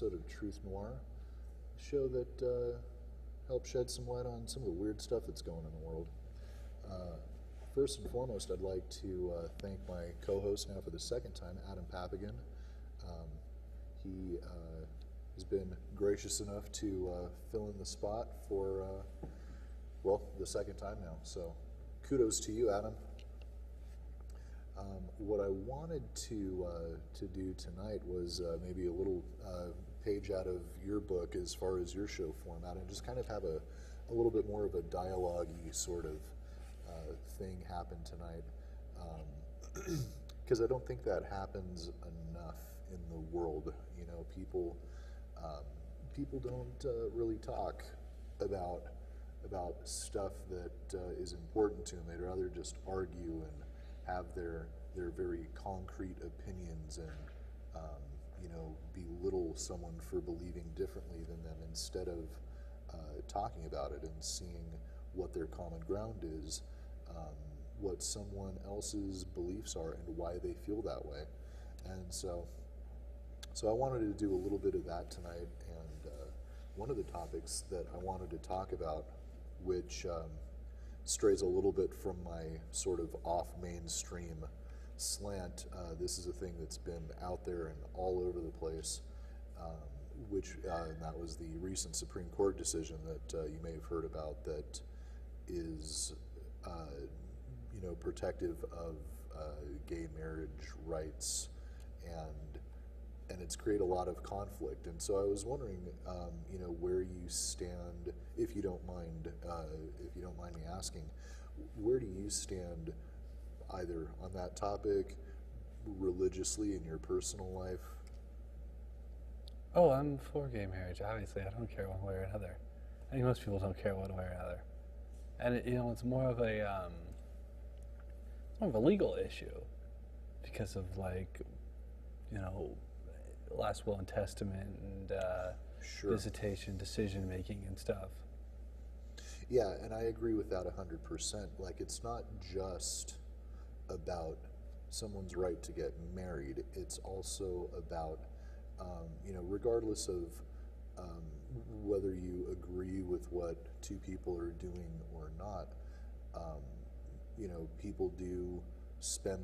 episode of Truth Noir, a show that helps shed some light on some of the weird stuff that's going on in the world. First and foremost, I'd like to thank my co-host now for the second time, Adam Papagan. He has been gracious enough to fill in the spot for, well, the second time now. So kudos to you, Adam. What I wanted to do tonight was maybe a little page out of your book as far as your show format, and just kind of have a little bit more of a dialogue-y sort of thing happen tonight, because I don't think that happens enough in the world. You know, people don't really talk about stuff that is important to them. They'd rather just argue and have their very concrete opinions and you know, belittle someone for believing differently than them, instead of talking about it and seeing what their common ground is, what someone else's beliefs are, and why they feel that way. And so I wanted to do a little bit of that tonight. And one of the topics that I wanted to talk about, which strays a little bit from my sort of off-mainstream slant, this is a thing that's been out there and all over the place, and that was the recent Supreme Court decision that you may have heard about, that is you know, protective of gay marriage rights, and it's created a lot of conflict. And so I was wondering, you know, where you stand, if you don't mind me asking, where do you stand either on that topic, religiously, in your personal life? Oh, I'm for gay marriage. Obviously, I don't care one way or another. I think most people don't care one way or another. And you know, it's more of a legal issue because of, like, you know, last will and testament and Sure. visitation, decision making, and stuff. Yeah, and I agree with that 100%. Like, it's not just about someone's right to get married. It's also about, you know, regardless of whether you agree with what two people are doing or not, you know, people do spend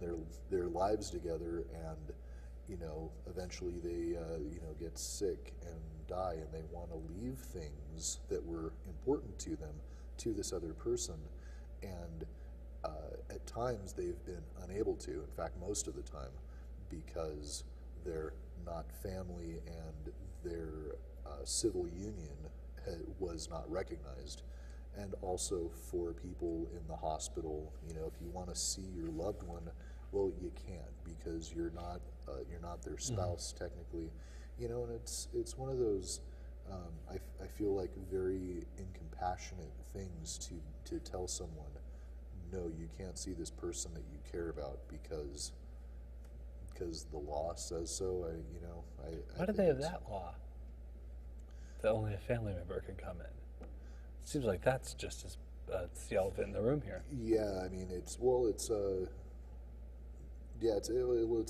their lives together, and, you know, eventually they, you know, get sick and die, and they want to leave things that were important to them to this other person. And at times they've been unable to, in fact most of the time, because they're not family and their civil union was not recognized. And also for people in the hospital, you know, if you want to see your loved one, well, you can't, because you're not their spouse, technically, you know. And it's one of those I feel like very incompassionate things to tell someone, no, you can't see this person that you care about because the law says so. Why do they have that law that only a family member can come in? It seems like that's just as the elephant in the room here. Yeah, I mean, it's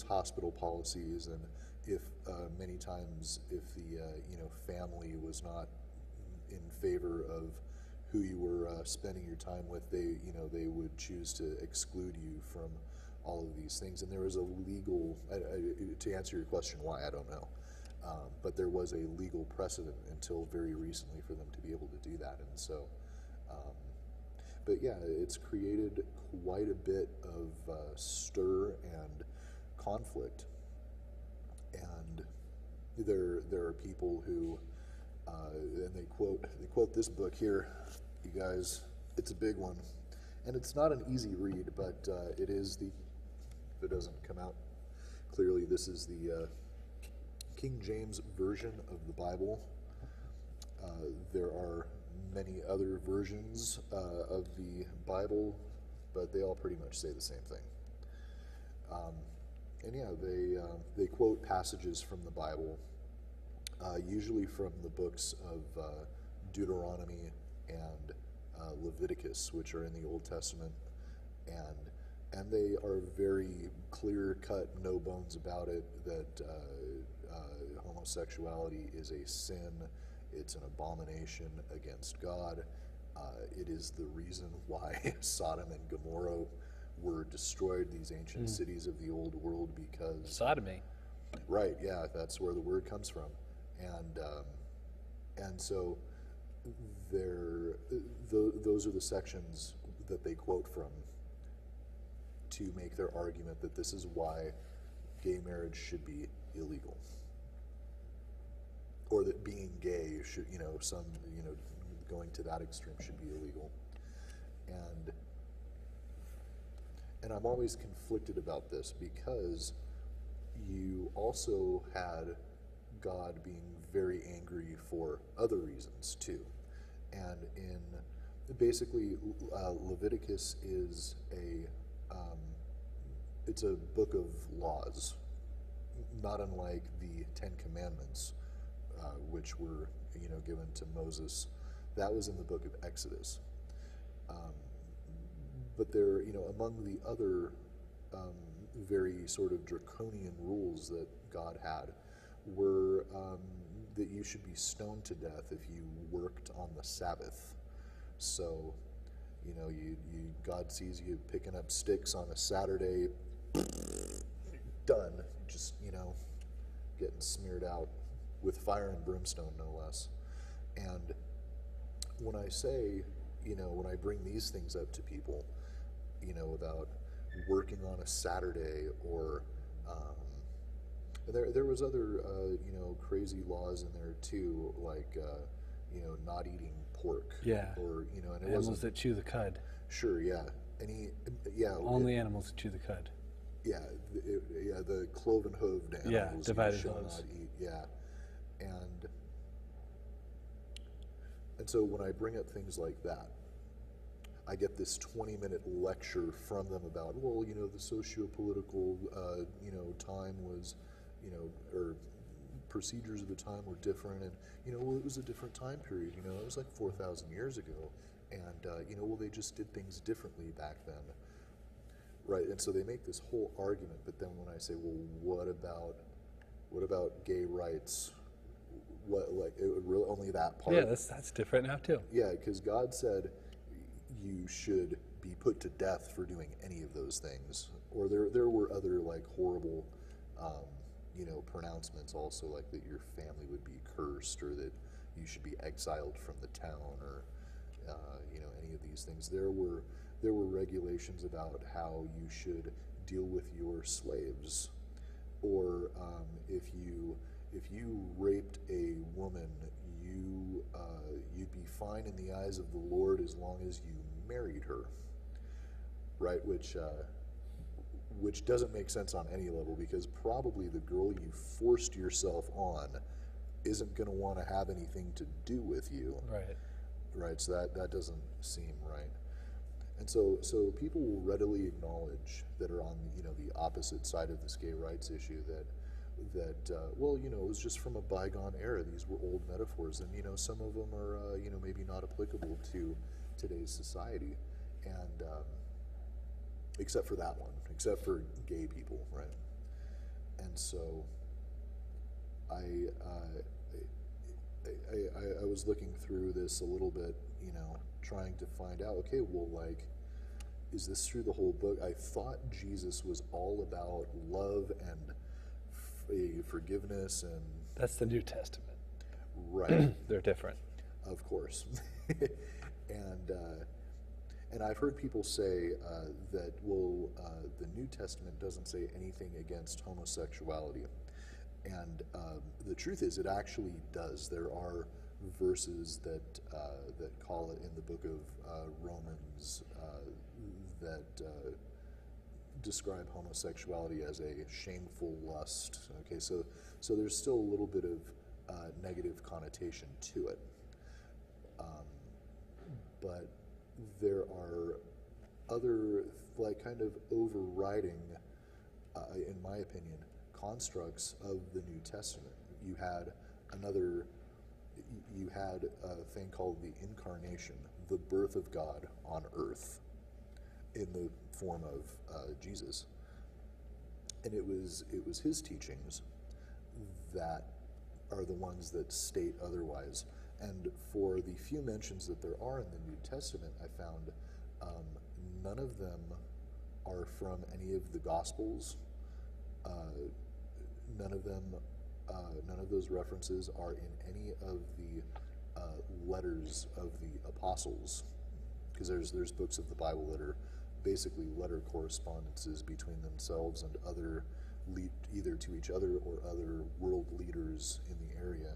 hospital policies, and if many times if the you know, family was not in favor of who you were spending your time with, they would choose to exclude you from all of these things. And there was a legal, to answer your question why, I don't know, but there was a legal precedent until very recently for them to be able to do that. And so but yeah, it's created quite a bit of stir and conflict. And there are people who and they quote this book here, you guys. It's a big one, and it's not an easy read, but it is the, if it doesn't come out clearly, this is the King James version of the Bible. There are many other versions of the Bible, but they all pretty much say the same thing. And yeah, they quote passages from the Bible, usually from the books of Deuteronomy and Leviticus, which are in the Old Testament, and And they are very clear-cut, no bones about it, that homosexuality is a sin, it's an abomination against God. It is the reason why Sodom and Gomorrah were destroyed, these ancient cities of the old world, because... Sodomy. Right, yeah, that's where the word comes from. And so those are the sections that they quote from to make their argument that this is why gay marriage should be illegal, or that being gay should, going to that extreme should be illegal. And I'm always conflicted about this, because you also had God being very angry for other reasons too. And basically Leviticus is it's a book of laws, not unlike the Ten Commandments, which were given to Moses. That was in the book of Exodus. But there, among the other very sort of draconian rules that God had were that you should be stoned to death if you worked on the Sabbath. So, God sees you picking up sticks on a Saturday, done, just, getting smeared out with fire and brimstone, no less. And when I say, when I bring these things up to people, about working on a Saturday, or there was other crazy laws in there too, like not eating pork. Yeah. Or and it animals wasn't, that chew the cud. sure, yeah. Only animals that chew the cud. Yeah, the cloven-hooved animals. Yeah, divided you shall hooves. not eat. Yeah, and so when I bring up things like that, I get this 20-minute lecture from them about, well, the socio-political, time was, or procedures of the time were different, and, well, it was a different time period, it was like 4,000 years ago, and, well, they just did things differently back then, right? And so they make this whole argument, but then when I say, well, what about gay rights? Only that part? Yeah, that's different now too. Yeah, because God said you should be put to death for doing any of those things. Or there were other horrible, pronouncements also, like that your family would be cursed, or that you should be exiled from the town, or any of these things. There were regulations about how you should deal with your slaves, or if you raped a woman, you'd be fine in the eyes of the Lord as long as you married her, right? Which doesn't make sense on any level, because probably the girl you forced yourself on isn't going to want to have anything to do with you, right? So that doesn't seem right. And so people will readily acknowledge that are on the opposite side of this gay rights issue that well, it was just from a bygone era. These were old metaphors, and some of them are maybe not applicable to today's society, and except for that one, except for gay people, right? And so I was looking through this a little bit, trying to find out, okay, well, is this through the whole book? I thought Jesus was all about love and forgiveness, and that's the New Testament, right? They're different, of course. And I've heard people say that, well, the New Testament doesn't say anything against homosexuality, and the truth is it actually does. There are verses that call it in the book of Romans that describe homosexuality as a shameful lust. Okay, so there's still a little bit of negative connotation to it, but there are other kind of overriding, in my opinion, constructs of the New Testament. You had a thing called the incarnation, the birth of God on earth. in the form of Jesus. And it was his teachings that are the ones that state otherwise. And for the few mentions that there are in the New Testament, I found none of them are from any of the Gospels. None of those references are in any of the letters of the apostles, because there's books of the Bible that are basically letter correspondences between themselves and either to each other or other world leaders in the area,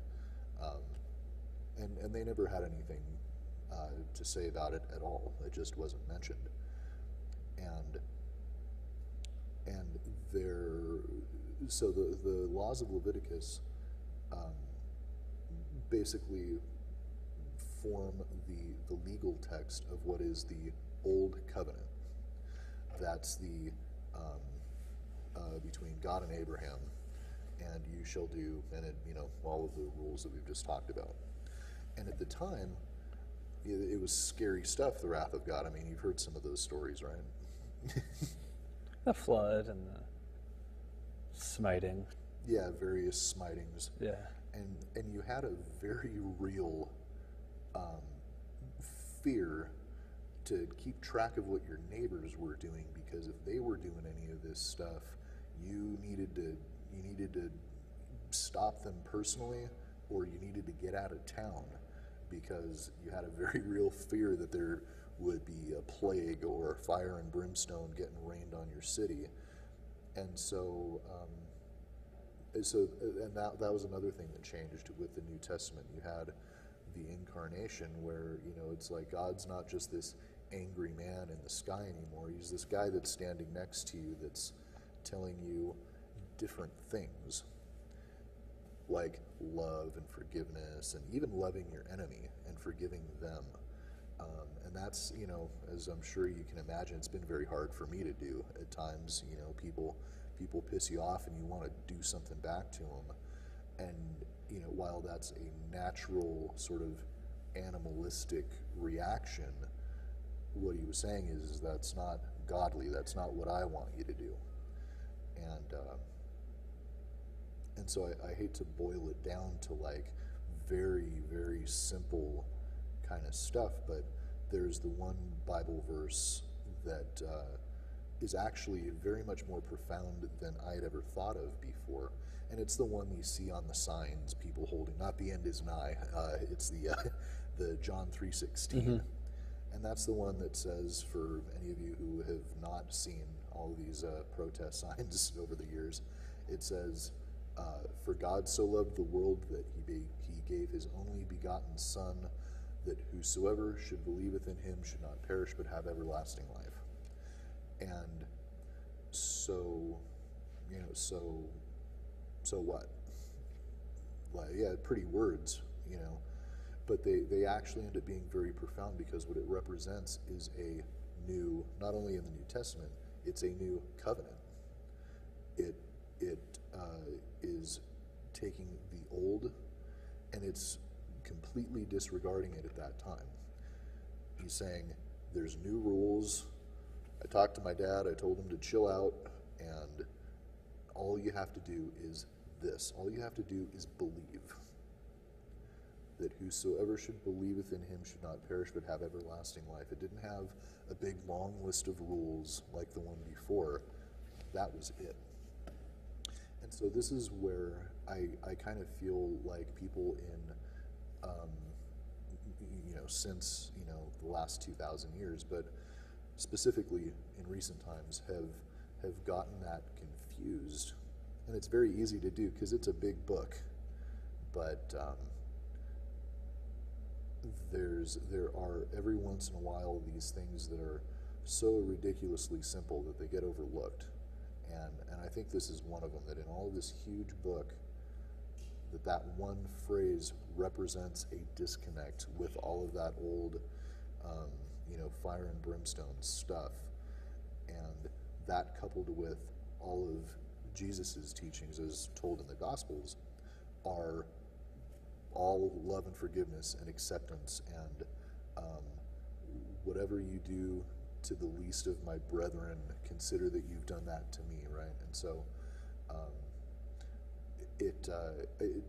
and they never had anything to say about it at all. It just wasn't mentioned, and so the laws of Leviticus basically form the legal text of what is the Old Covenant. That's the between God and Abraham, and you shall do, and all of the rules that we've just talked about. And at the time, it was scary stuff, the wrath of God. I mean, you've heard some of those stories, right? The flood and the smiting. Yeah, various smitings. Yeah. And you had a very real fear to keep track of what your neighbors were doing, because if they were doing any of this stuff, you needed to stop them personally, or you needed to get out of town, because you had a very real fear that there would be a plague or fire and brimstone getting rained on your city. And so that was another thing that changed with the New Testament. You had the incarnation, where it's like God's not just this angry man in the sky anymore. He's this guy that's standing next to you, that's telling you different things, like love and forgiveness, and even loving your enemy and forgiving them. And that's, as I'm sure you can imagine, it's been very hard for me to do at times. People piss you off and you want to do something back to them. And, while that's a natural sort of animalistic reaction, what he was saying is that's not godly. That's not what I want you to do. And so I hate to boil it down to like very, very simple kind of stuff, but there's the one Bible verse that is actually very much more profound than I had ever thought of before. And it's the one you see on the signs, people holding, not the end is nigh, it's the John 3:16. Mm-hmm. And that's the one that says, for any of you who have not seen all these protest signs over the years, it says, for God so loved the world that he gave his only begotten Son, that whosoever should believeth in him should not perish but have everlasting life. And so, so what? Like, yeah, pretty words, but they actually end up being very profound, because what it represents is a new, not only in the New Testament, it's a new covenant. It is taking the old, and it's completely disregarding it at that time. He's saying, there's new rules. I talked to my dad, I told him to chill out, and all you have to do is this. All you have to do is believe. That whosoever should believeth in him should not perish but have everlasting life. It didn't have a big long list of rules like the one before. That was it. And so this is where I kind of feel like people in, since, the last 2,000 years, but specifically in recent times, have gotten that confused. And it's very easy to do because it's a big book, but there are every once in a while these things that are so ridiculously simple that they get overlooked. And I think this is one of them, that in all of this huge book, that one phrase represents a disconnect with all of that old, fire and brimstone stuff. And that, coupled with all of Jesus's teachings as told in the Gospels, are all love and forgiveness and acceptance, and whatever you do to the least of my brethren, consider that you've done that to me, right? And so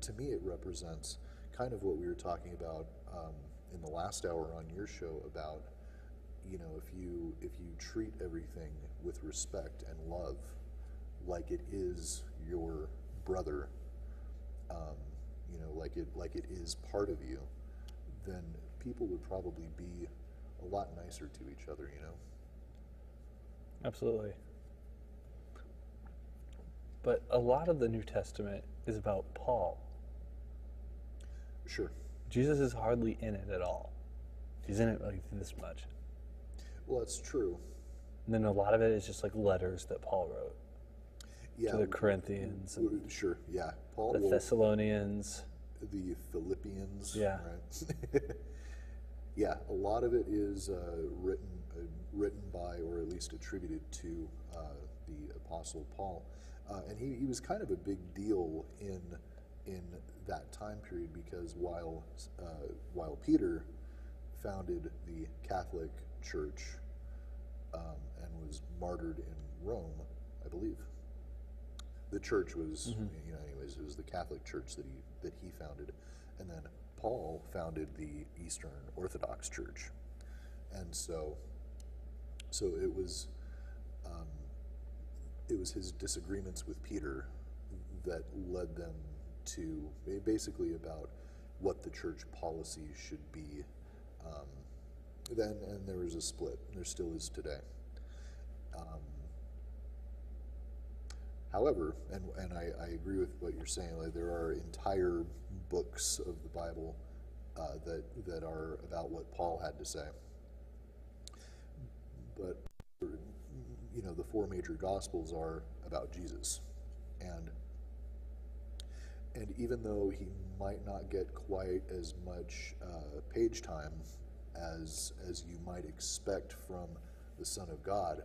to me, it represents kind of what we were talking about in the last hour on your show about, if you treat everything with respect and love, like it is your brother, like it is part of you, then people would probably be a lot nicer to each other, Absolutely. But a lot of the New Testament is about Paul. Sure. Jesus is hardly in it at all. He's in it like this much. Well, that's true. And then a lot of it is just like letters that Paul wrote. Yeah, to the Corinthians. And sure, yeah. Paul, the Thessalonians. The Philippians. Yeah. Right? Yeah, a lot of it is written by, or at least attributed to, the Apostle Paul. And he was kind of a big deal in that time period, because while Peter founded the Catholic Church and was martyred in Rome, I believe. The church was, anyways, it was the Catholic Church that he founded, and then Paul founded the Eastern Orthodox Church, and so it was his disagreements with Peter that led them to basically about what the church policy should be. Then, and there was a split. There still is today. However, and I agree with what you're saying. Like, there are entire books of the Bible that are about what Paul had to say. But the four major Gospels are about Jesus, and even though he might not get quite as much page time as you might expect from the Son of God,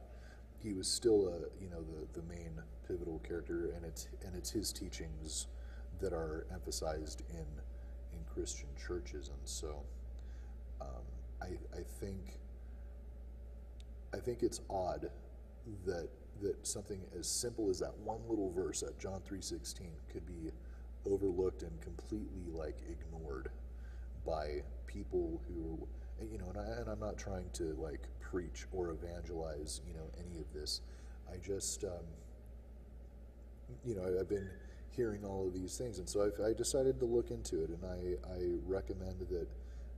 he was still the main pivotal character, and it's his teachings that are emphasized in Christian churches. And so I think it's odd that something as simple as that one little verse at John 3:16 could be overlooked and completely ignored by people who, and I'm not trying to preach or evangelize any of this. I just I've been hearing all of these things, and so I decided to look into it, and I recommend that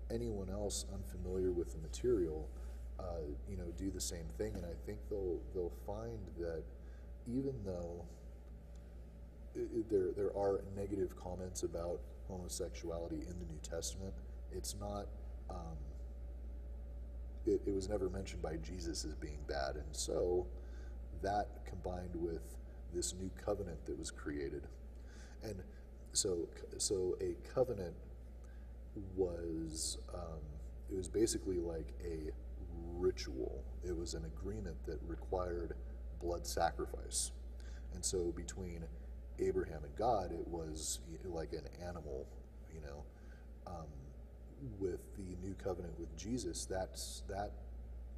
anyone else unfamiliar with the material do the same thing. And I think they'll find that even though there are negative comments about homosexuality in the New Testament, it's not it was never mentioned by Jesus as being bad. And so that, combined with this new covenant that was created, and so a covenant was it was basically like a ritual. It was an agreement that required blood sacrifice. And so between Abraham and God, it was like an animal, with the new covenant with Jesus, that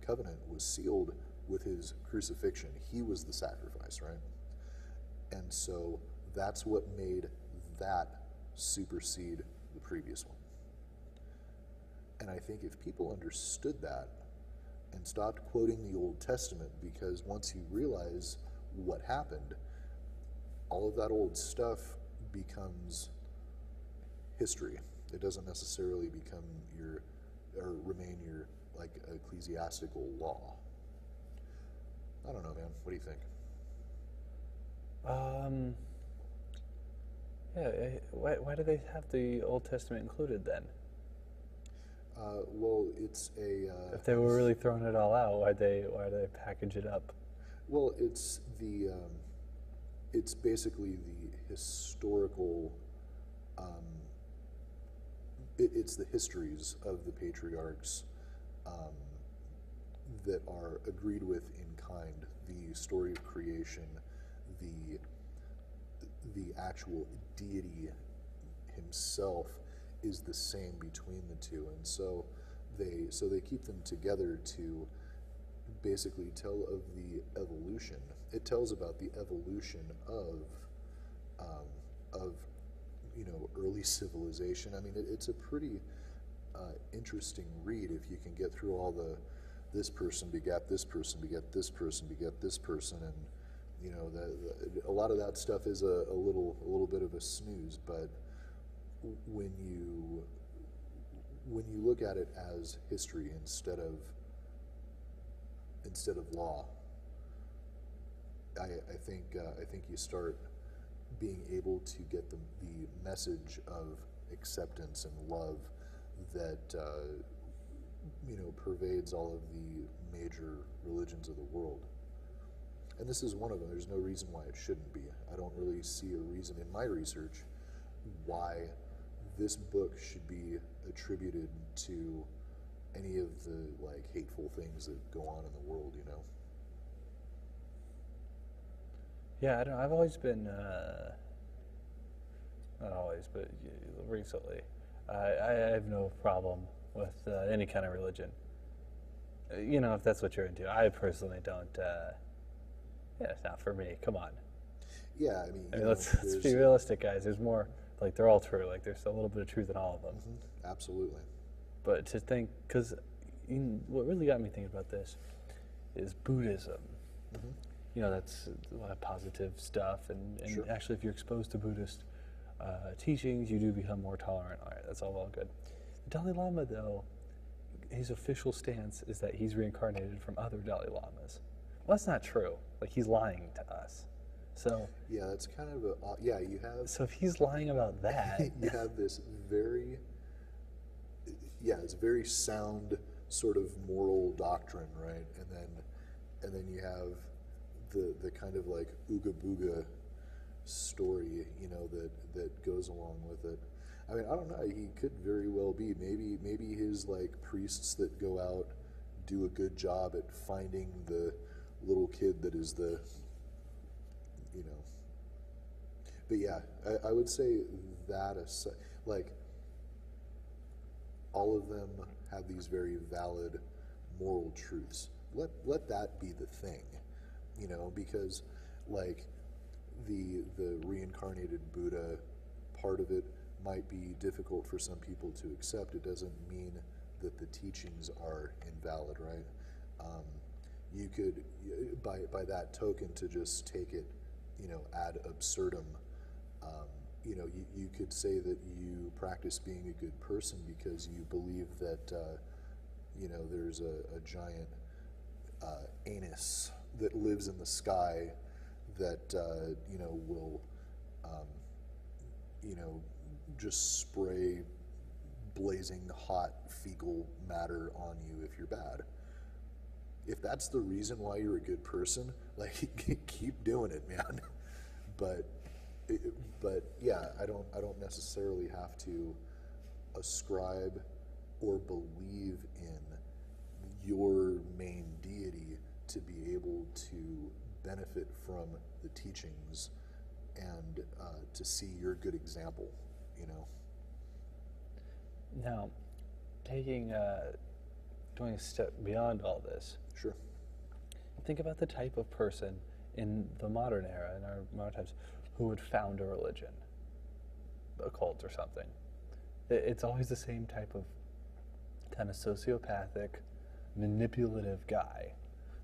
covenant was sealed with his crucifixion. He was the sacrifice, right? And so that's what made that supersede the previous one. And I think if people understood that and stopped quoting the Old Testament, because once you realize what happened, all of that old stuff becomes history. It doesn't necessarily become remain your ecclesiastical law. I don't know, man. What do you think? Why do they have the Old Testament included then? Well, it's a. If they were really throwing it all out, why do they package it up? Well, it's the. It's basically the historical. It's the histories of the patriarchs that are agreed with in kind. The story of creation, the actual deity himself is the same between the two, and so they keep them together to basically tell of the evolution. It tells about the evolution of early civilization. I mean, it's a pretty interesting read if you can get through all this person begat this person begat this person begat this person, and a lot of that stuff is a little bit of a snooze. But when you look at it as history instead of law, I think you start being able to get the message of acceptance and love that pervades all of the major religions of the world. And this is one of them. There's no reason why it shouldn't be. I don't really see a reason in my research why this book should be attributed to any of the hateful things that go on in the world, Yeah, I don't. I've always been, not always, but recently, I have no problem with any kind of religion. If that's what you're into. I personally don't. It's not for me. Come on. Yeah, I mean, let's be realistic, guys. There's more. They're all true. There's a little bit of truth in all of them. Mm-hmm. Absolutely. But to think, because what really got me thinking about this is Buddhism. Mm-hmm. That's a lot of positive stuff, and Sure. Actually, if you're exposed to Buddhist teachings, you do become more tolerant. All right, that's all well good. The Dalai Lama, though, his official stance is that he's reincarnated from other Dalai Lamas. Well, that's not true. He's lying to us. So yeah, that's kind of you have. So if he's lying about that, you have this it's very sound sort of moral doctrine, right? And then you have the kind of ooga booga story, that goes along with it. I mean, I don't know. He could very well be. Maybe his priests that go out do a good job at finding the little kid that is the. But yeah, I would say that all of them have these very valid moral truths. Let that be the thing, because the reincarnated Buddha part of it might be difficult for some people to accept. It doesn't mean that the teachings are invalid, right? You could, by that token, to just take it, ad absurdum. You could say that you practice being a good person because you believe that, there's a giant anus that lives in the sky that, will, just spray blazing hot fecal matter on you if you're bad. If that's the reason why you're a good person, keep doing it, man. But yeah, I don't necessarily have to ascribe or believe in your main deity to be able to benefit from the teachings and to see your good example, Now, going a step beyond all this. Sure. Think about the type of person in the modern era, in our modern times, who would found a religion, a cult or something. It's always the same type of kind of sociopathic, manipulative guy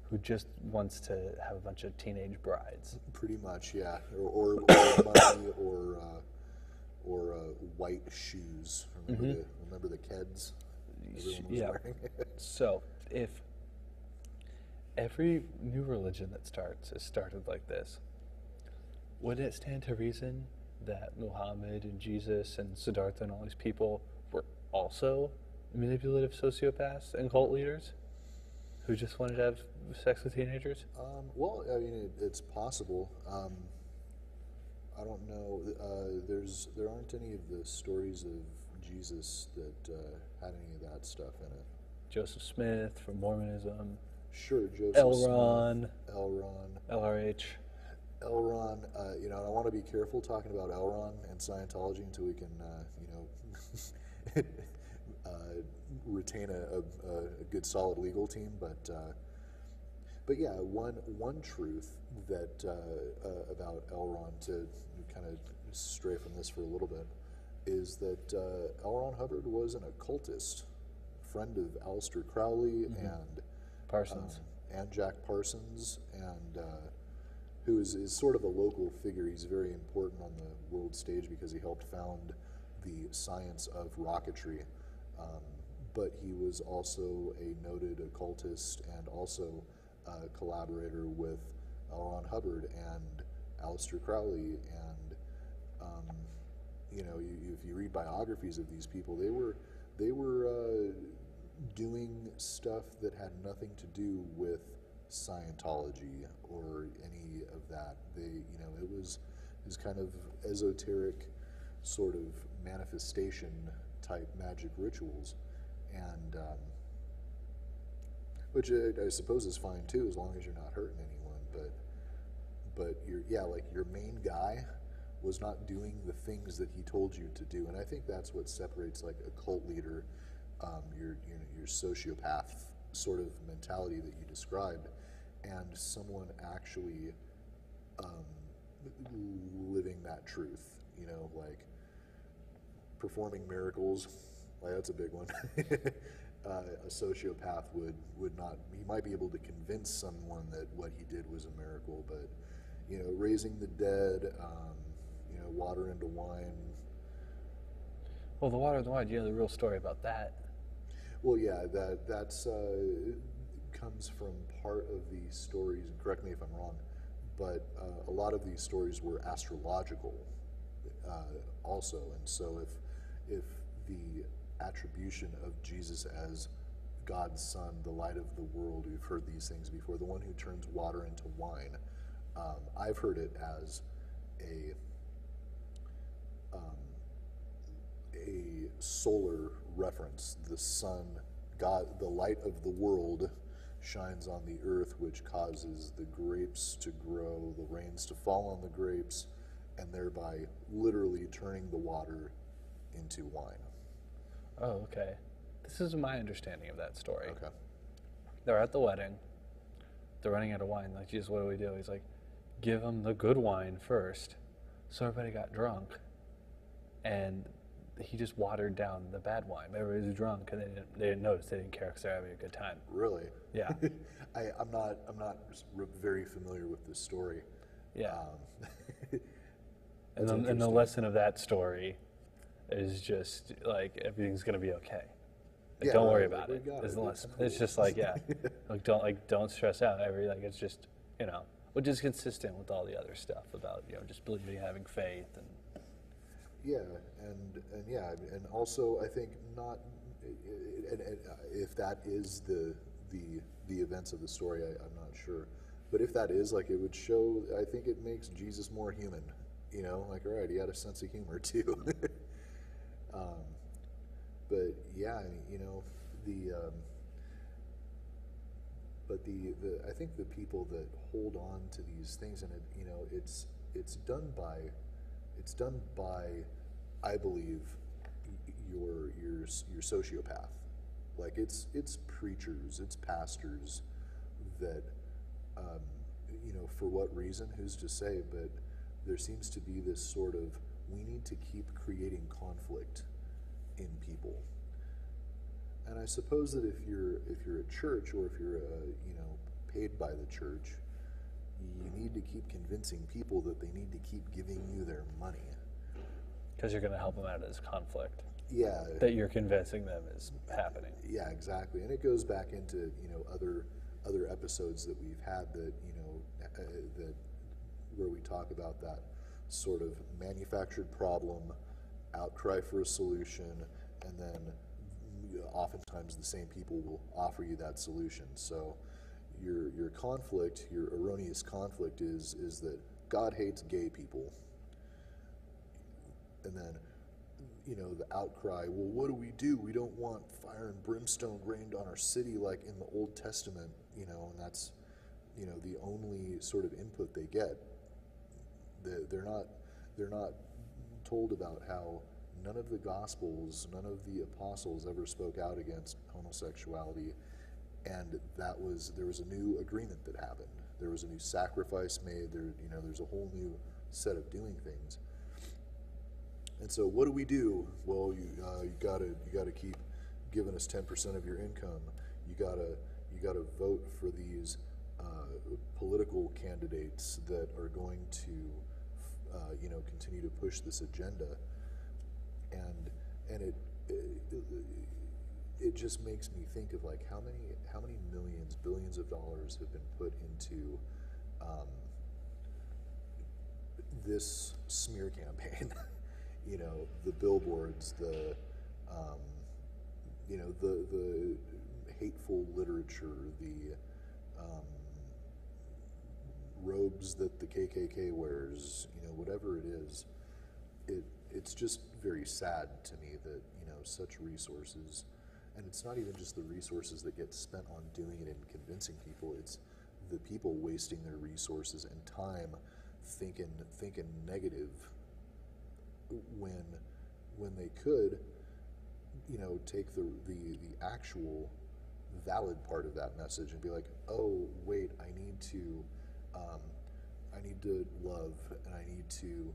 who just wants to have a bunch of teenage brides. Pretty much, yeah. Or money, or white shoes. Remember the Keds? Everyone was wearing. So if every new religion that starts is started like this, wouldn't it stand to reason that Muhammad and Jesus and Siddhartha and all these people were also manipulative sociopaths and cult leaders who just wanted to have sex with teenagers? Well, I mean, it's possible. I don't know. There aren't any of the stories of Jesus that had any of that stuff in it. Joseph Smith from Mormonism. Sure, Joseph Elron. Smith, Elron. LRH. Elron, and I want to be careful talking about Elron and Scientology until we can, retain a good solid legal team. But But yeah, one truth that about L. Ron, to kind of stray from this for a little bit, is that L. Ron Hubbard was an occultist, friend of Aleister Crowley and Parsons. And Jack Parsons, and who is sort of a local figure. He's very important on the world stage because he helped found the science of rocketry. But he was also a noted occultist and also a collaborator with L. Ron Hubbard and Aleister Crowley. And if you read biographies of these people, they were doing stuff that had nothing to do with Scientology or any of that. It was kind of esoteric, sort of manifestation type magic rituals, and which I suppose is fine too, as long as you're not hurting anyone. But your main guy was not doing the things that he told you to do, and I think that's what separates like a cult leader, your sociopath sort of mentality that you described, and someone actually living that truth. Like performing miracles. Like that's a big one. A sociopath would not. He might be able to convince someone that what he did was a miracle, but raising the dead, water into wine. Well, the water and the wine. The real story about that. Well, yeah, that's comes from part of the stories. And correct me if I'm wrong, but a lot of these stories were astrological, also, and so if the attribution of Jesus as God's Son, the light of the world, we've heard these things before, the one who turns water into wine, I've heard it as a solar reference. The sun, God, the light of the world, shines on the earth, which causes the grapes to grow, the rains to fall on the grapes, and thereby literally turning the water into wine. Oh, okay. This is my understanding of that story. Okay. They're at the wedding. They're running out of wine. Like, Jesus, what do we do? He's like, give them the good wine first. So everybody got drunk, and he just watered down the bad wine. Everybody was drunk, and they didn't notice. They didn't care because they're having a good time. Really? Yeah. I'm not very familiar with this story. Yeah. And the lesson of that story is just like everything's gonna be okay. Like, don't worry about it. Is the lesson. Cool. It's just like don't stress out. It's just which is consistent with all the other stuff about just believing, having faith, and and also I think not. And if that is the events of the story, I'm not sure. But if that is, like, it would show. I think it makes Jesus more human. All right, he had a sense of humor too. But yeah, I think the people that hold on to these things, and it's done by, I believe, your sociopath. Like it's preachers, it's pastors that, for what reason, who's to say, but there seems to be this sort of, we need to keep creating conflict in people. And I suppose that if you're a church, or if you're paid by the church, you need to keep convincing people that they need to keep giving you their money. Because you're going to help them out of this conflict. Yeah. That you're convincing them is happening. Yeah, exactly. And it goes back into other episodes that we've had that that where we talk about that sort of manufactured problem, outcry for a solution, and then oftentimes the same people will offer you that solution. So your conflict, your erroneous conflict is that God hates gay people. And then, the outcry, well, what do? We don't want fire and brimstone rained on our city like in the Old Testament, and that's, the only sort of input they get. They're not told about how none of the Gospels, none of the apostles ever spoke out against homosexuality, and there was a new agreement that happened. There was a new sacrifice made. There's a whole new set of doing things. And so, what do? Well, you gotta keep giving us 10% of your income. You gotta vote for these political candidates that are going to continue to push this agenda, and it just makes me think of like how many millions, billions of dollars have been put into this smear campaign. The billboards, the hateful literature, the robes that the KKK wears, whatever it is, it's just very sad to me that such resources, and it's not even just the resources that get spent on doing it and convincing people, it's the people wasting their resources and time thinking negative when they could take the actual valid part of that message and be like, oh wait, I need to love, and I need to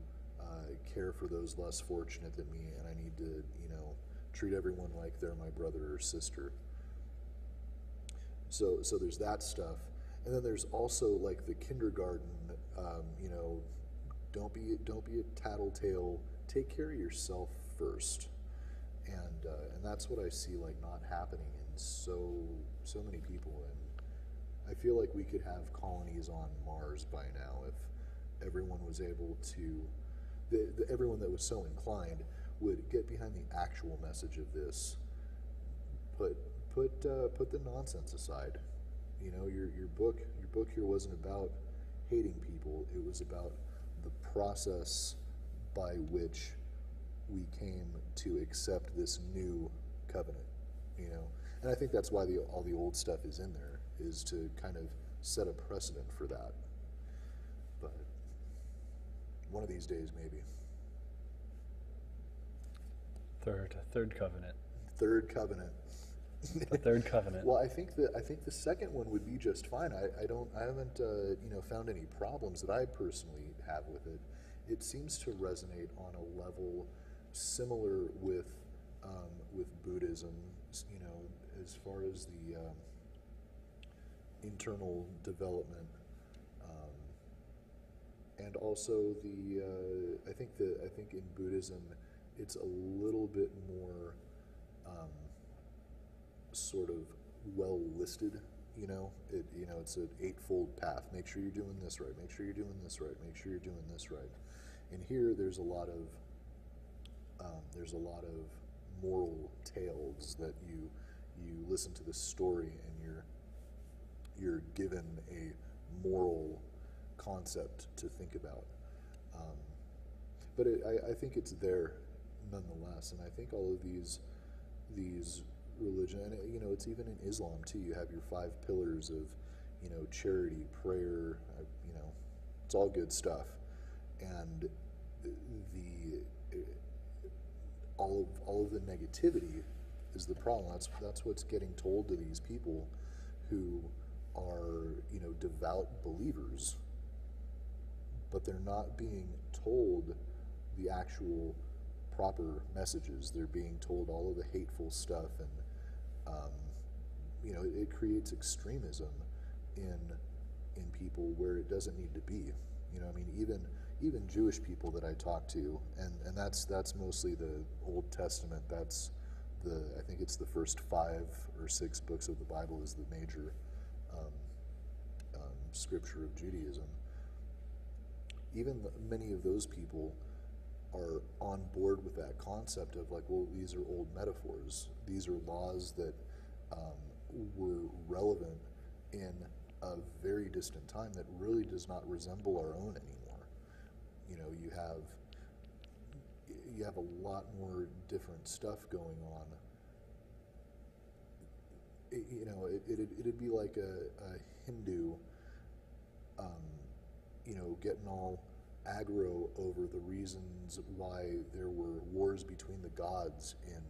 care for those less fortunate than me, and I need to treat everyone like they're my brother or sister. So there's that stuff, and then there's also like the kindergarten, don't be a tattletale, take care of yourself first, and that's what I see like not happening in so many people. And I feel like we could have colonies on Mars by now if everyone was able to, everyone that was so inclined would get behind the actual message of this. Put the nonsense aside. Your book here wasn't about hating people. It was about the process by which we came to accept this new covenant. And I think that's why all the old stuff is in there, is to kind of set a precedent for that. But one of these days, maybe. Third covenant. Third covenant. The third covenant. Well, I think the second one would be just fine. I haven't found any problems that I personally have with it. It seems to resonate on a level similar with Buddhism. As far as the internal development, and also I think in Buddhism it's a little bit more sort of well listed. It's an eightfold path. Make sure you're doing this right. Make sure you're doing this right. Make sure you're doing this right. And here there's a lot of moral tales that you listen to the story and you're given a moral concept to think about. But I think it's there nonetheless, and I think all of these religion, and it's even in Islam too. You have your 5 pillars of charity, prayer. It's all good stuff, and all of the negativity is the problem. That's what's getting told to these people who are devout believers, but they're not being told the actual proper messages. They're being told all of the hateful stuff, and it creates extremism in people where it doesn't need to be. Even Jewish people that I talk to, and that's mostly the Old Testament. I think it's the first 5 or 6 books of the Bible is the major scripture of Judaism. Even many of those people are on board with that concept of like, well, these are old metaphors. These are laws that were relevant in a very distant time that really does not resemble our own anymore. You have a lot more different stuff going on. It'd be like a Hindu, getting all aggro over the reasons why there were wars between the gods in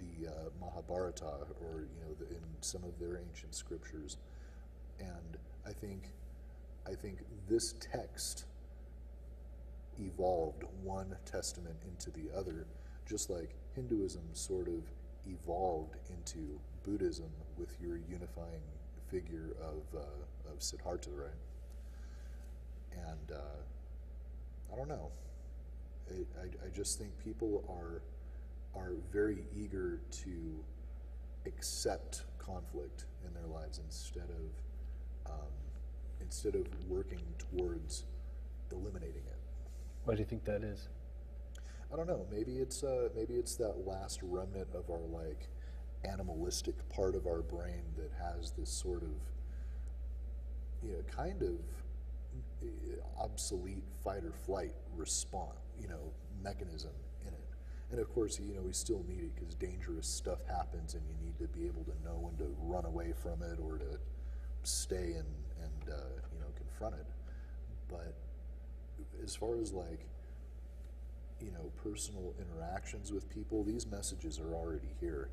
the Mahabharata, or in some of their ancient scriptures, and I think this text evolved one testament into the other, just like Hinduism sort of evolved into Buddhism with your unifying figure of Siddhartha, right? And I don't know. I just think people are very eager to accept conflict in their lives instead of working towards eliminating it. Why do you think that is? I don't know. Maybe it's that last remnant of our like animalistic part of our brain that has this sort of kind of obsolete fight or flight response mechanism in it. And of course, we still need it because dangerous stuff happens, and you need to be able to know when to run away from it or to stay and confront it. But as far as like personal interactions with people, these messages are already here.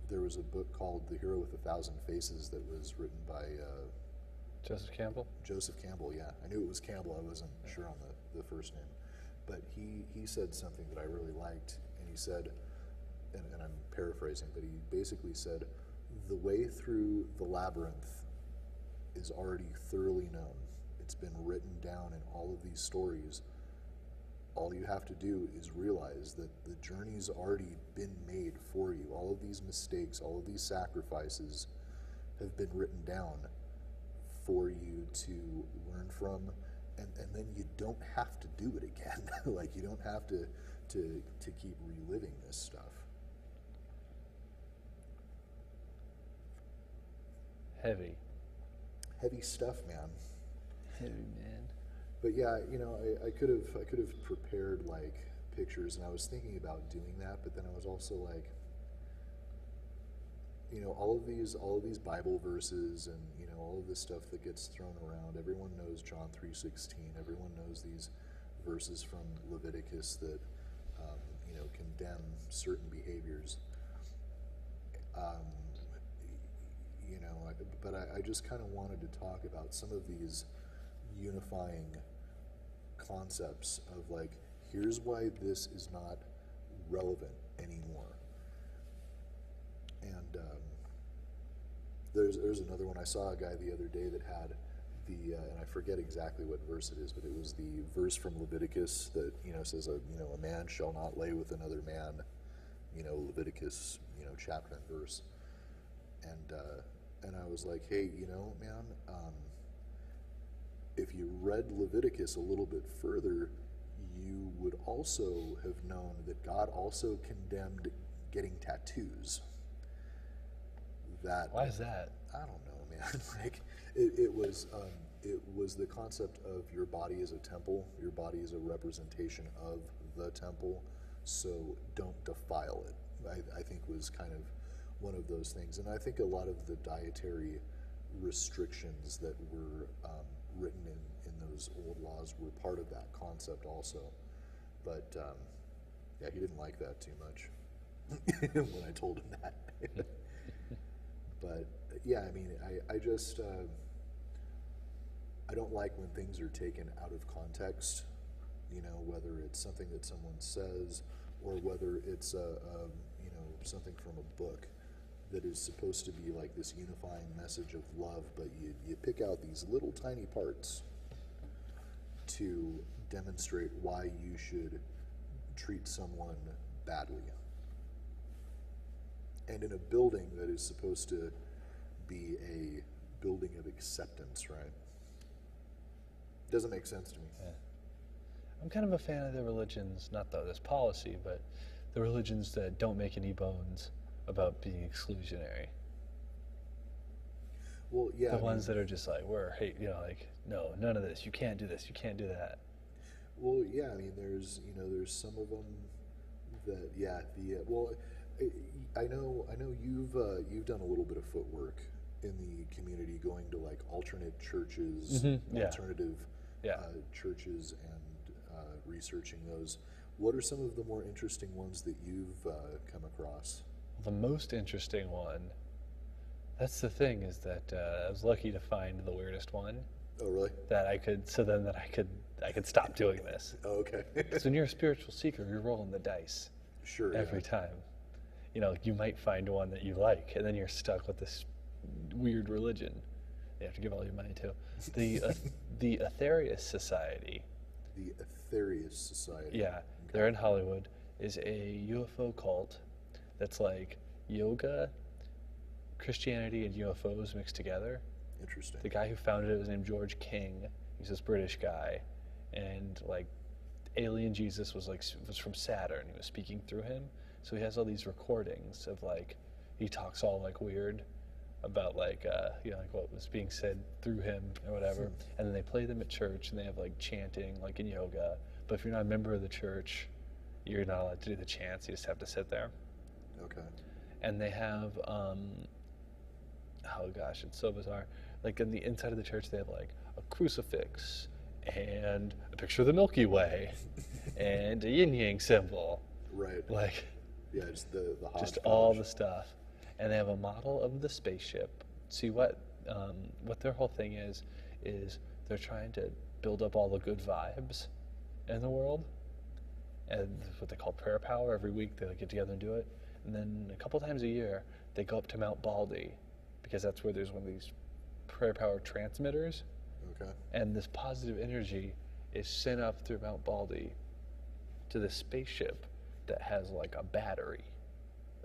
There was a book called The Hero with 1,000 Faces that was written by Joseph Campbell? Joseph Campbell, yeah. I knew it was Campbell. I wasn't sure on the first name. But he said something that I really liked, and he said, and I'm paraphrasing, but he basically said, the way through the labyrinth is already thoroughly known. It's been written down in all of these stories. All you have to do is realize that the journey's already been made for you. All of these mistakes, all of these sacrifices have been written down for you to learn from, and then you don't have to do it again. Like, you don't have to keep reliving this stuff. Heavy Stuff, man. Heavy, man. But yeah, I could have prepared like pictures, and I was thinking about doing that, but then I was also like, all of these Bible verses and all of this stuff that gets thrown around. Everyone knows John 3:16. Everyone knows these verses from Leviticus that condemn certain behaviors. But I just kind of wanted to talk about some of these unifying concepts of like, here's why this is not relevant anymore. And there's another one. I saw a guy the other day that had and I forget exactly what verse it is, but it was the verse from Leviticus that says a man shall not lay with another man, Leviticus chapter and verse. And I was like, hey, man, if you read Leviticus a little bit further, you would also have known that God also condemned getting tattoos. Why is that? I don't know, man. Like, it was the concept of your body as a temple. Your body is a representation of the temple, so don't defile it. I think was kind of one of those things. And I think a lot of the dietary restrictions that were written in those old laws were part of that concept also. But yeah, he didn't like that too much when I told him that. But yeah, I mean, I just I don't like when things are taken out of context, whether it's something that someone says or whether it's something from a book that is supposed to be like this unifying message of love, but you pick out these little tiny parts to demonstrate why you should treat someone badly. And in a building that is supposed to be a building of acceptance, right? Doesn't make sense to me. Yeah. I'm kind of a fan of the religions, not this policy, but the religions that don't make any bones about being exclusionary. Well, yeah. The ones that are just like, no, none of this. You can't do this. You can't do that. Well, yeah. I mean, there's some of them that, yeah. I know you've done a little bit of footwork in the community, going to like alternate churches, yeah. alternative Yeah. churches, and researching those. What are some of the more interesting ones that you've come across? The most interesting one, that's the thing, is that I was lucky to find the weirdest one Oh, really? that I could, so then that I could stop doing this. Oh, okay. Because when you're a spiritual seeker, you're rolling the dice Sure. every Yeah. time. You know, you might find one that you like, and then you're stuck with this weird religion you have to give all your money to. The Aetherius Society, The Aetherius Society. yeah, they're in Hollywood, is a UFO cult that's like yoga, Christianity, and UFOs mixed together. Interesting. The guy who founded it was named George King. He's this British guy, and like alien Jesus was from Saturn. He was speaking through him, so he has all these recordings of like he talks all like weird about like like what was being said through him or whatever. And then they play them at church, and they have like chanting like in yoga. But if you're not a member of the church, you're not allowed to do the chants. You just have to sit there. Okay. And they have oh gosh, it's so bizarre. Like in the inside of the church, they have like a crucifix and a picture of the Milky Way and a yin yang symbol. Right. Like Yeah, just the just hodgepodge. all the stuff. And they have a model of the spaceship. See what their whole thing is they're trying to build up all the good vibes in the world, and what they call prayer power. Every week they get together and do it, and then a couple times a year they go up to Mount Baldy, because that's where there's one of these prayer power transmitters, Okay. and this positive energy is sent up through Mount Baldy to the spaceship that has like a battery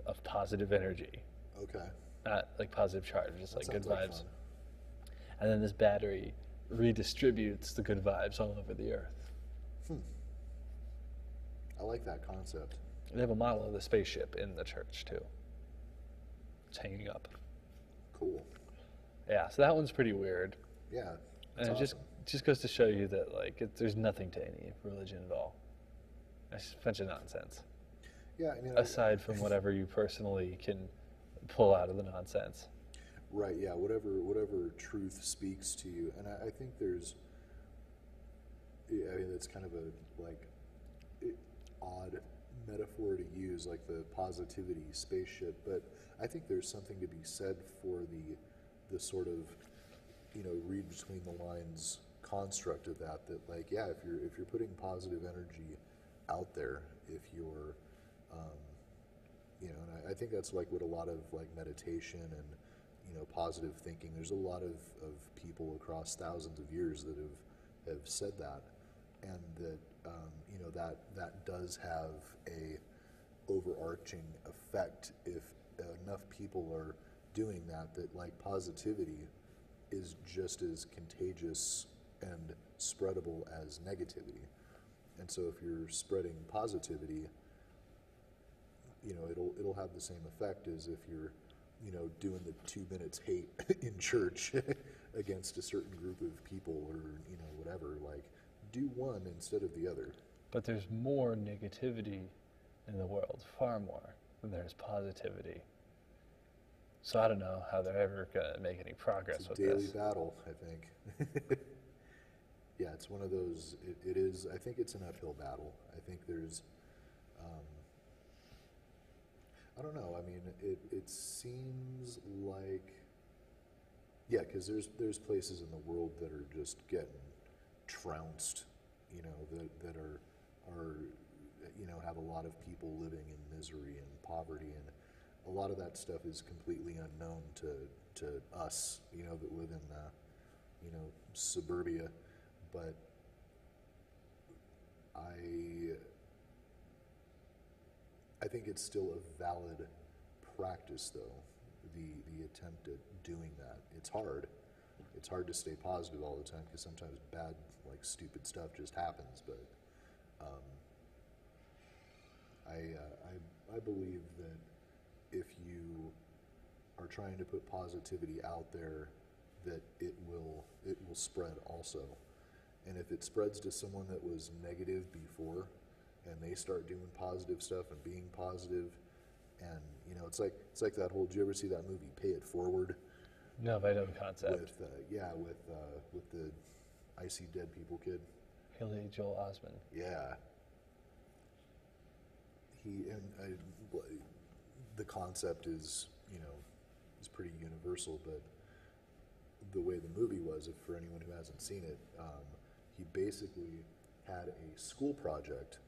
of positive energy. Okay. Not like positive charge, just That like good sounds like vibes. fun. And then this battery redistributes the good vibes all over the earth. I like that concept. They have a model of the spaceship in the church too. It's hanging up. Cool. Yeah, so that one's pretty weird. Yeah. And That's it awesome. just goes to show you that there's nothing to any religion at all. It's just a bunch of nonsense. Yeah, I mean, Aside from whatever you personally can pull out of the nonsense. right. Yeah, whatever truth speaks to you, and I think there's. I mean, it's kind of a odd metaphor to use, like the positivity spaceship, but I think there's something to be said for the sort of, read between the lines construct of that like, yeah, if you're putting positive energy out there, if you're and I think that's like what a lot of like meditation and positive thinking, there's a lot of people across thousands of years that have said that, and that that does have a overarching effect if enough people are doing that like positivity is just as contagious and spreadable as negativity. And so if you're spreading positivity, it'll have the same effect as if you're doing the 2 minutes hate in church against a certain group of people, or whatever. Like, do one instead of the other. But there's more negativity in the world, far more than there's positivity. So I don't know how they're ever going to make any progress It's a with daily this. battle, I think. Yeah, it's one of those. It is. I think it's an uphill battle. I think there's. I don't know. I mean, it seems like. Yeah, because there's places in the world that are just getting trounced. That are have a lot of people living in misery and poverty, and a lot of that stuff is completely unknown to us. That live in suburbia. But I think it's still a valid practice, though, the attempt at doing that. It's hard. It's hard to stay positive all the time, because sometimes bad, like, stupid stuff just happens. But I believe that if you are trying to put positivity out there, that it will spread also. And if it spreads to someone that was negative before, and they start doing positive stuff and being positive, and it's like that whole. Did you ever see that movie Pay It Forward? No, but I know the concept. With the I See Dead People kid. Haley Joel Osment. Yeah. the concept is, is pretty universal, but the way the movie was, if for anyone who hasn't seen it, he basically had a school project,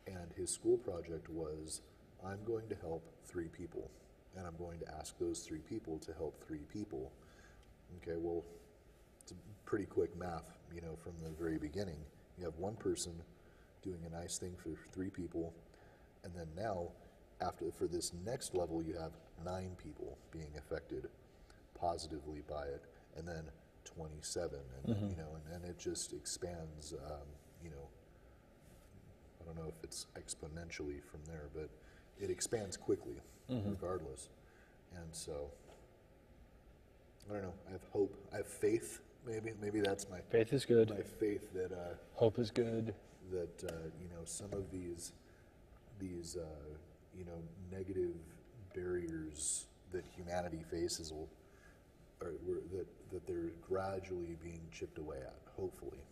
and his school project was, I'm going to help 3 people, and I'm going to ask those 3 people to help 3 people. Okay, well, it's a pretty quick math, from the very beginning. You have one person doing a nice thing for 3 people, and then now, for this next level, you have 9 people being affected positively by it, and then 27, and and it just expands. I don't know if it's exponentially from there, but it expands quickly, regardless. And so, I don't know. I have hope. I have faith. Maybe that's my faith is good. My faith that hope is good. That some of these negative barriers that humanity faces that they're gradually being chipped away at. Hopefully.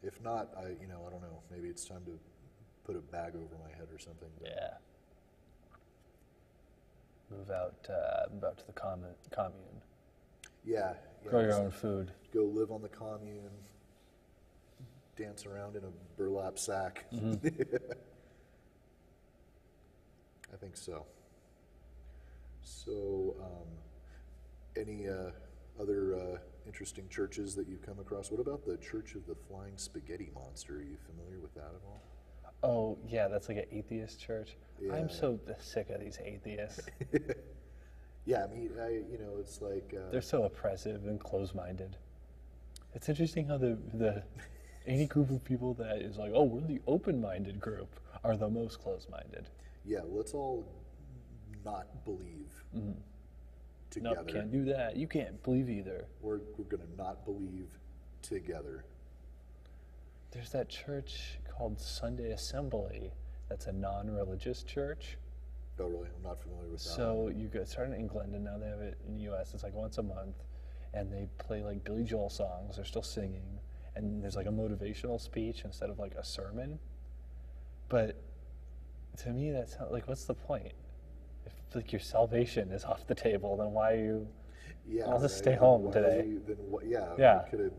If not, I don't know. Maybe it's time to put a bag over my head or something. Yeah. Move out to the commune. Yeah. Grow your own food. Go live on the commune. Dance around in a burlap sack. I think so. So, any other interesting churches that you've come across? What about the Church of the Flying Spaghetti Monster? Are you familiar with that at all? Oh, yeah, that's like an atheist church. Yeah. I'm so sick of these atheists. Yeah, I mean, it's like... they're so oppressive and closed-minded. It's interesting how the any group of people that is like, oh, we're the open-minded group, are the most closed-minded. Yeah, let's all not believe together. No, can't do that. You can't believe either. We're going to not believe together. There's that church called Sunday Assembly that's a non-religious church. Oh, really? I'm not familiar with that. So you get started in England, and now they have it in the U.S. It's like once a month, and they play like Billy Joel songs. They're still singing, and there's like a motivational speech instead of like a sermon. But to me, that's like, what's the point? If like your salvation is off the table, then why are you? Yeah, I'll just stay home today. Yeah. We could have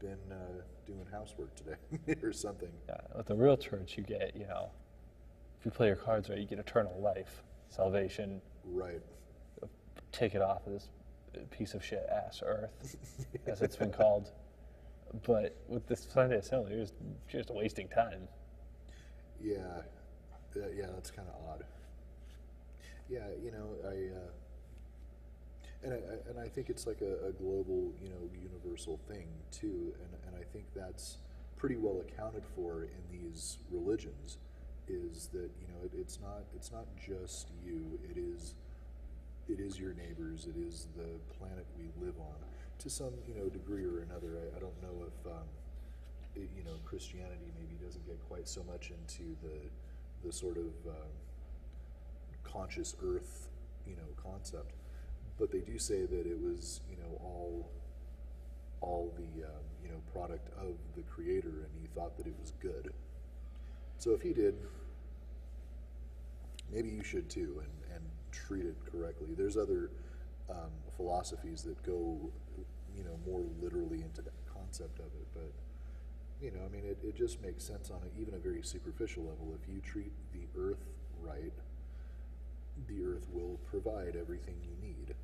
been doing housework today or something. Yeah, with the real church, you get, if you play your cards right, you get eternal life, salvation. Right. Take it off of this piece of shit ass earth, as it's been called. But with this Sunday Assembly, you're just wasting time. Yeah, that's kind of odd. Yeah, and I think it's like a global, universal thing too, and I think that's pretty well accounted for in these religions, is that it's not just you, it is your neighbors, it is the planet we live on to some degree or another. I don't know if Christianity maybe doesn't get quite so much into the sort of conscious earth concept, but they do say that it was all the product of the Creator, and he thought that it was good. So if he did, maybe you should too, and treat it correctly. There's other philosophies that go more literally into that concept of it, but it just makes sense on even a very superficial level. If you treat the earth right, the earth will provide everything you need.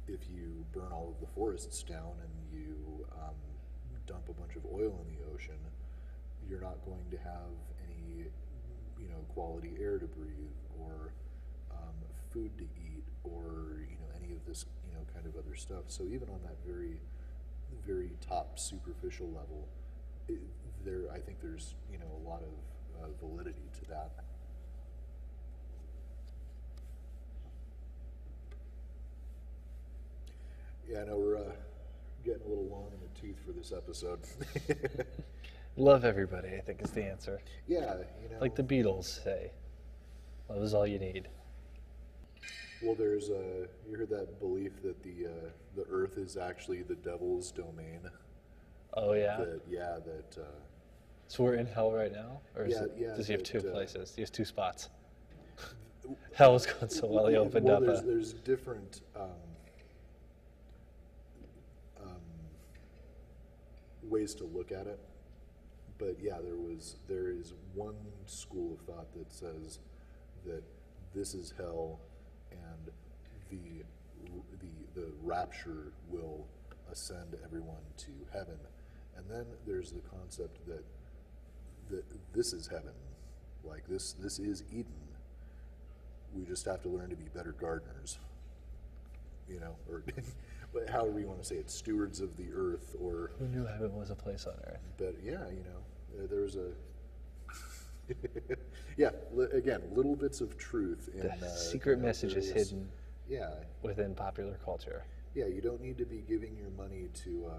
If you burn all of the forests down and you dump a bunch of oil in the ocean, you're not going to have any quality air to breathe, or food to eat, or any of this kind of other stuff. So even on that very, very top superficial level, I think there's a lot of validity to that. Yeah, I know we're getting a little long in the tooth for this episode. Love everybody, I think, is the answer. Yeah, like the Beatles say, love is all you need. Well, there's you heard that belief that the earth is actually the devil's domain. Oh yeah. That So we're in hell right now, or Yeah, yeah, does he have two but, places? He has two spots. Hell's gone so well. He opened well, up there's different ways to look at it, but yeah, there is one school of thought that says that this is hell, and the rapture will ascend everyone to heaven, and then there's the concept that this is heaven, like this is Eden. We just have to learn to be better gardeners, or but however you want to say it, stewards of the earth, or Who knew heaven was a place on earth? but yeah, there was a yeah, again, little bits of truth in The secret messages various- hidden Yeah, within popular culture. yeah, you don't need to be giving your money to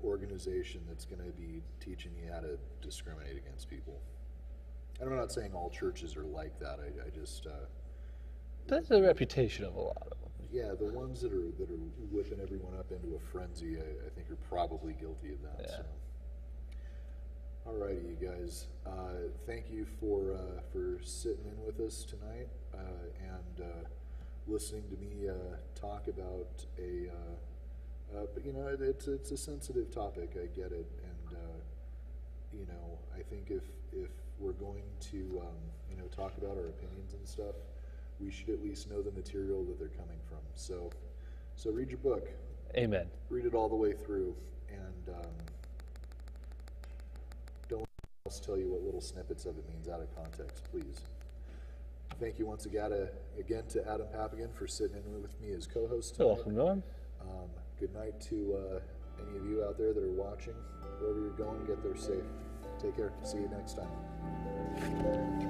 organization that's going to be teaching you how to discriminate against people. And I'm not saying all churches are like that. I just That's the reputation of a lot of them. yeah, the ones that are whipping everyone up into a frenzy, I think are probably guilty of that. Yeah. So. Alrighty, you guys. Thank you for sitting in with us tonight and listening to me talk about but it's a sensitive topic. I get it, and I think if we're going to talk about our opinions and stuff, we should at least know the material that they're coming from. So read your book. Amen. Read it all the way through, and don't else tell you what little snippets of it means out of context, please. Thank you once again to Adam Papagan for sitting in with me as co-host You're tonight. welcome, Norm. Good night to any of you out there that are watching. Wherever you're going, get there safe. Take care. See you next time.